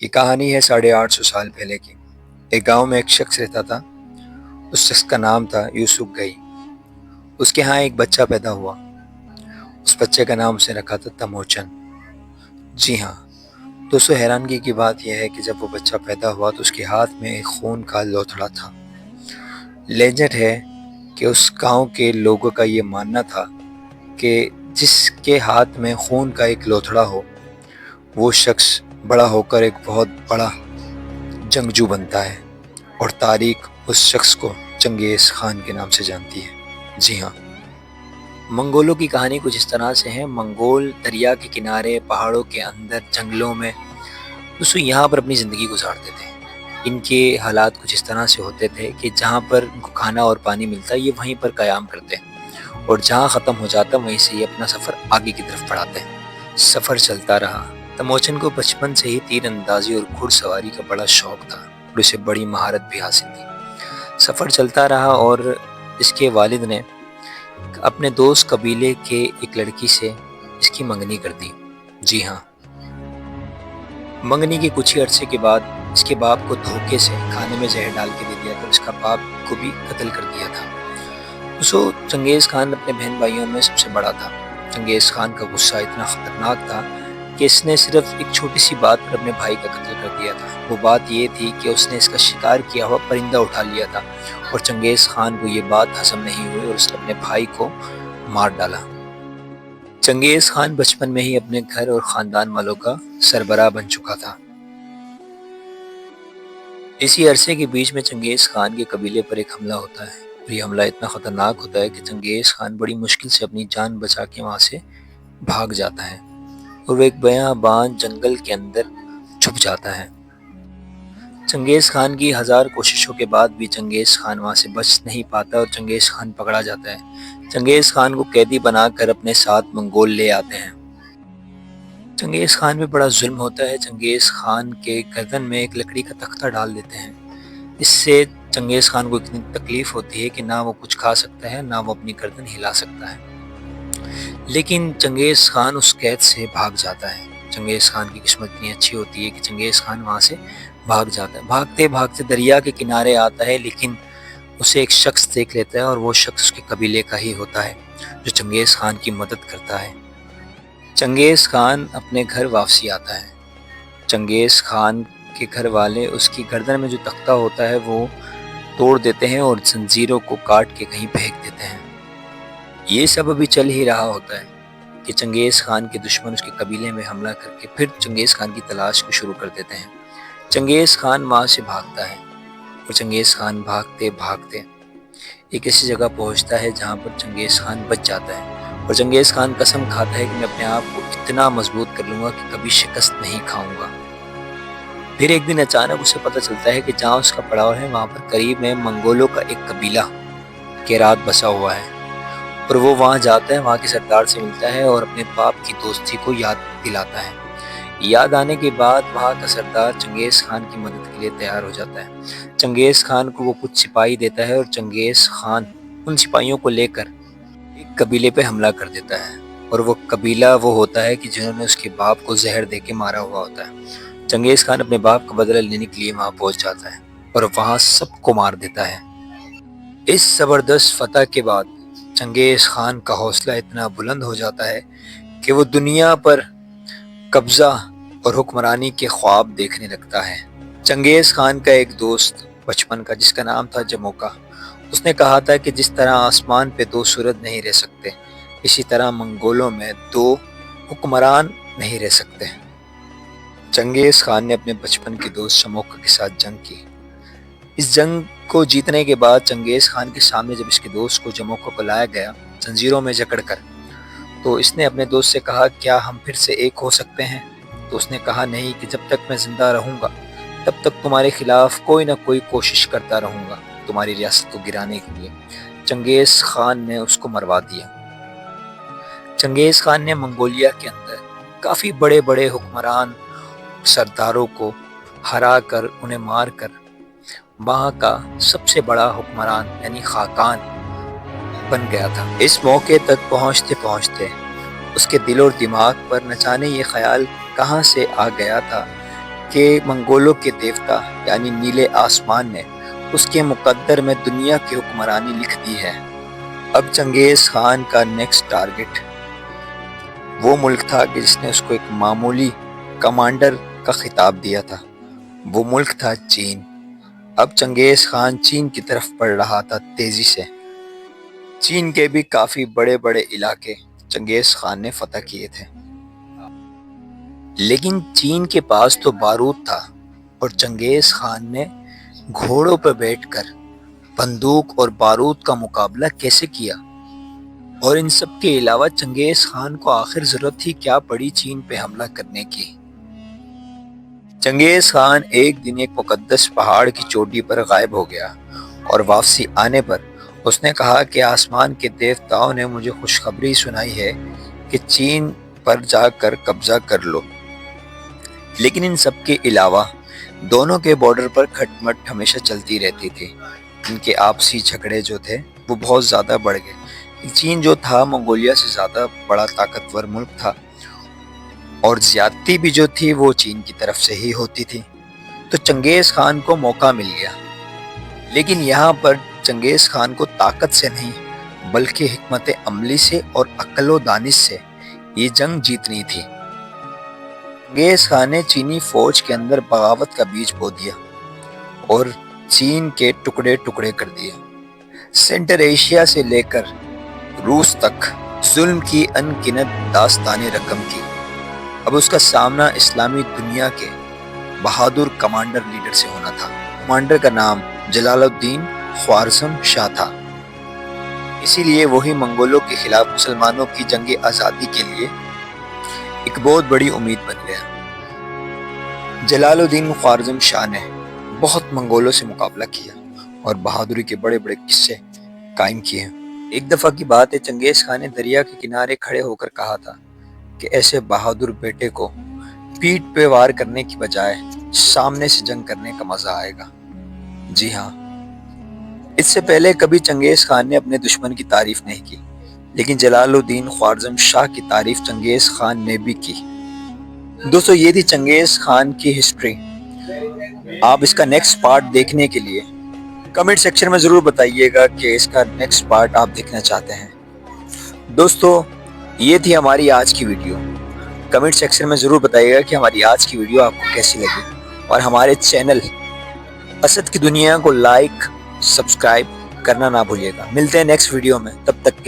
یہ کہانی ہے 850 سال پہلے کی۔ ایک گاؤں میں ایک شخص رہتا تھا۔ اس شخص کا نام تھا یوسف گئی۔ اس کے ہاں ایک بچہ پیدا ہوا۔ اس بچے کا نام اس نے رکھا تھا تموچن۔ جی ہاں دوستو، حیرانگی کی بات یہ ہے کہ جب وہ بچہ پیدا ہوا تو اس کے ہاتھ میں ایک خون کا لوتھڑا تھا۔ لیجنڈ ہے کہ اس گاؤں کے لوگوں کا یہ ماننا تھا کہ جس کے ہاتھ میں خون کا ایک لوتھڑا ہو وہ شخص بڑا ہو کر ایک بہت بڑا جنگجو بنتا ہے، اور تاریخ اس شخص کو چنگیز خان کے نام سے جانتی ہے۔ جی ہاں، منگولوں کی کہانی کچھ اس طرح سے ہے۔ منگول دریا کے کنارے، پہاڑوں کے اندر، جنگلوں میں دوستو یہاں پر اپنی زندگی گزارتے تھے۔ ان کے حالات کچھ اس طرح سے ہوتے تھے کہ جہاں پر ان کو کھانا اور پانی ملتا یہ وہیں پر قیام کرتے، اور جہاں ختم ہو جاتا وہیں سے یہ اپنا سفر آگے کی طرف بڑھاتے ہیں۔ سفر چلتا رہا۔ تموچن کو بچپن سے ہی تیر اندازی اور گھڑ سواری کا بڑا شوق تھا، اور اسے بڑی مہارت بھی حاصل تھی۔ سفر چلتا رہا اور اس کے والد نے اپنے دوست قبیلے کے ایک لڑکی سے اس کی منگنی کر دی۔ جی ہاں، منگنی کے کچھ ہی عرصے کے بعد اس کے باپ کو دھوکے سے کھانے میں زہر ڈال کے دے دیا تھا، اس کا باپ کو بھی قتل کر دیا تھا۔ اسو چنگیز خان اپنے بہن بھائیوں میں سب سے بڑا تھا۔ چنگیز خان کا غصہ اتنا خطرناک تھا کہ اس نے صرف ایک چھوٹی سی بات پر اپنے بھائی کا قتل کر دیا تھا۔ وہ بات یہ تھی کہ اس نے اس کا شکار کیا ہوا پرندہ اٹھا لیا تھا، اور چنگیز خان کو یہ بات ہضم نہیں ہوئی اور اس نے اپنے بھائی کو مار ڈالا۔ چنگیز خان بچپن میں ہی اپنے گھر اور خاندان والوں کا سربراہ بن چکا تھا۔ اسی عرصے کے بیچ میں چنگیز خان کے قبیلے پر ایک حملہ ہوتا ہے، اور یہ حملہ اتنا خطرناک ہوتا ہے کہ چنگیز خان بڑی مشکل سے اپنی جان بچا کے وہاں سے بھاگ جاتا ہے، اور وہ ایک بیابان جنگل کے اندر چھپ جاتا ہے۔ چنگیز خان کی ہزار کوششوں کے بعد بھی چنگیز خان وہاں سے بچ نہیں پاتا، اور چنگیز خان پکڑا جاتا ہے۔ چنگیز خان کو قیدی بنا کر اپنے ساتھ منگول لے آتے ہیں۔ چنگیز خان پہ بڑا ظلم ہوتا ہے۔ چنگیز خان کے گردن میں ایک لکڑی کا تختہ ڈال دیتے ہیں۔ اس سے چنگیز خان کو اتنی تکلیف ہوتی ہے کہ نہ وہ کچھ کھا سکتا ہے، نہ وہ اپنی گردن ہلا سکتا ہے۔ لیکن چنگیز خان اس قید سے بھاگ جاتا ہے۔ چنگیز خان کی قسمت اتنی اچھی ہوتی ہے کہ چنگیز خان وہاں سے بھاگ جاتا ہے۔ بھاگتے بھاگتے دریا کے کنارے آتا ہے، لیکن اسے ایک شخص دیکھ لیتا ہے، اور وہ شخص اس کے قبیلے کا ہی ہوتا ہے جو چنگیز خان کی مدد کرتا ہے۔ چنگیز خان اپنے گھر واپسی آتا ہے۔ چنگیز خان کے گھر والے اس کی گردن میں جو تختہ ہوتا ہے وہ توڑ دیتے ہیں اور زنجیروں کو کاٹ کے کہیں پھینک دیتے ہیں۔ یہ سب ابھی چل ہی رہا ہوتا ہے کہ چنگیز خان کے دشمن اس کے قبیلے میں حملہ کر کے پھر چنگیز خان کی تلاش کو شروع کر دیتے ہیں۔ چنگیز خان وہاں سے بھاگتا ہے، اور چنگیز خان بھاگتے بھاگتے ایک ایسی جگہ پہنچتا ہے جہاں پر چنگیز خان بچ جاتا ہے، اور چنگیز خان قسم کھاتا ہے کہ میں اپنے آپ کو اتنا مضبوط کر لوں گا کہ کبھی شکست نہیں کھاؤں گا۔ پھر ایک دن اچانک اسے پتہ چلتا ہے کہ جہاں اس کا پڑاؤ ہے وہاں پر قریب میں منگولوں کا ایک قبیلہ کیرات بسا ہوا ہے، اور وہ وہاں جاتا ہے، وہاں کے سردار سے ملتا ہے اور اپنے باپ کی دوستی کو یاد دلاتا ہے۔ یاد آنے کے بعد وہاں کا سردار چنگیز خان کی مدد کے لیے تیار ہو جاتا ہے۔ چنگیز خان کو وہ کچھ سپاہی دیتا ہے، اور چنگیز خان ان سپاہیوں کو لے کر ایک قبیلے پہ حملہ کر دیتا ہے، اور وہ قبیلہ وہ ہوتا ہے کہ جنہوں نے اس کے باپ کو زہر دے کے مارا ہوا ہوتا ہے۔ چنگیز خان اپنے باپ کا بدلہ لینے کے لیے وہاں پہنچ جاتا ہے، اور وہاں سب کو مار دیتا ہے۔ اس زبردست فتح کے بعد چنگیز خان کا حوصلہ اتنا بلند ہو جاتا ہے کہ وہ دنیا پر قبضہ اور حکمرانی کے خواب دیکھنے لگتا ہے۔ چنگیز خان کا ایک دوست بچپن کا جس کا نام تھا جموکا، اس نے کہا تھا کہ جس طرح آسمان پہ دو سورج نہیں رہ سکتے، اسی طرح منگولوں میں دو حکمران نہیں رہ سکتے۔ چنگیز خان نے اپنے بچپن کے دوست جموکا کے ساتھ جنگ کی۔ اس جنگ کو جیتنے کے بعد چنگیز خان کے سامنے جب اس کے دوست کو جموکا کو لایا گیا زنجیروں میں جکڑ کر، تو اس نے اپنے دوست سے کہا کیا ہم پھر سے ایک ہو سکتے ہیں؟ تو اس نے کہا نہیں، کہ جب تک میں زندہ رہوں گا تب تک تمہارے خلاف کوئی نہ کوئی کوشش کرتا رہوں گا تمہاری ریاست کو گرانے کے لیے۔ چنگیز خان نے اس کو مروا دیا۔ چنگیز خان نے منگولیا کے اندر کافی بڑے بڑے حکمران سرداروں کو ہرا کر انہیں مار کر وہاں کا سب سے بڑا حکمران یعنی خاقان بن گیا تھا۔ اس موقع تک پہنچتے پہنچتے اس کے دل اور دماغ پر نہ جانے یہ خیال کہاں سے آ گیا تھا کہ منگولوں کے دیوتا یعنی نیلے آسمان نے اس کے مقدر میں دنیا کی حکمرانی لکھ دی ہے۔ اب چنگیز خان کا نیکسٹ ٹارگٹ وہ ملک تھا کہ جس نے اس کو ایک معمولی کمانڈر کا خطاب دیا تھا۔ وہ ملک تھا چین۔ اب چنگیز خان چین کی طرف بڑھ رہا تھا تیزی سے۔ چین کے بھی کافی بڑے بڑے علاقے چنگیز خان نے فتح کیے تھے، لیکن چین کے پاس تو بارود تھا اور چنگیز خان نے گھوڑوں پر بیٹھ کر بندوق اور بارود کا مقابلہ کیسے کیا؟ اور ان سب کے علاوہ چنگیز خان کو آخر ضرورت ہی کیا پڑی چین پہ حملہ کرنے کی؟ چنگیز خان ایک دن ایک مقدس پہاڑ کی چوٹی پر غائب ہو گیا اور واپسی آنے پر اس نے کہا کہ آسمان کے دیوتاؤں نے مجھے خوشخبری سنائی ہے کہ چین پر جا کر قبضہ کر لو۔ لیکن ان سب کے علاوہ دونوں کے بارڈر پر کھٹ مٹ ہمیشہ چلتی رہتی تھی۔ ان کے آپسی جھگڑے جو تھے وہ بہت زیادہ بڑھ گئے۔ چین جو تھا منگولیا سے زیادہ بڑا طاقتور ملک تھا اور زیادتی بھی جو تھی وہ چین کی طرف سے ہی ہوتی تھی۔ تو چنگیز خان کو موقع مل گیا، لیکن یہاں پر چنگیز خان کو طاقت سے نہیں بلکہ حکمت عملی سے اور عقل و دانش سے یہ جنگ جیتنی تھی۔ چنگیز خان نے چینی فوج کے اندر بغاوت کا بیج بو دیا اور چین کے ٹکڑے ٹکڑے کر دیے۔ سینٹر ایشیا سے لے کر روس تک ظلم کی ان گنت داستانیں رقم کی۔ اب اس کا سامنا اسلامی دنیا کے بہادر کمانڈر لیڈر سے ہونا تھا۔ کمانڈر کا نام جلال الدین خوارزم شاہ تھا، اسی لیے وہی منگولوں کے خلاف مسلمانوں کی جنگ آزادی کے لیے ایک بہت بڑی امید بن گیا۔ جلال الدین خوارزم شاہ نے بہت منگولوں سے مقابلہ کیا اور بہادری کے بڑے بڑے قصے قائم کیے۔ ایک دفعہ کی بات ہے، چنگیز خان نے دریا کے کنارے کھڑے ہو کر کہا تھا کہ ایسے بہادر بیٹے کو پیٹھ پہ وار کرنے کی بجائے سامنے سے جنگ کرنے کا مزہ آئے گا۔ جی ہاں، اس سے پہلے کبھی چنگیز خان نے اپنے دشمن کی تعریف نہیں کی، لیکن جلال الدین خوارزم شاہ کی تعریف چنگیز خان نے بھی کی۔ دوستو، یہ تھی چنگیز خان کی ہسٹری۔ آپ اس کا نیکسٹ پارٹ دیکھنے کے لیے کمنٹ سیکشن میں ضرور بتائیے گا کہ اس کا نیکسٹ پارٹ آپ دیکھنا چاہتے ہیں۔ دوستو، یہ تھی ہماری آج کی ویڈیو۔ کمنٹ سیکشن میں ضرور بتائیے گا کہ ہماری آج کی ویڈیو آپ کو کیسی لگی، اور ہمارے چینل اسد کی دنیا کو لائک سبسکرائب کرنا نہ بھولیے گا۔ ملتے ہیں نیکسٹ ویڈیو میں، تب تک کے لیے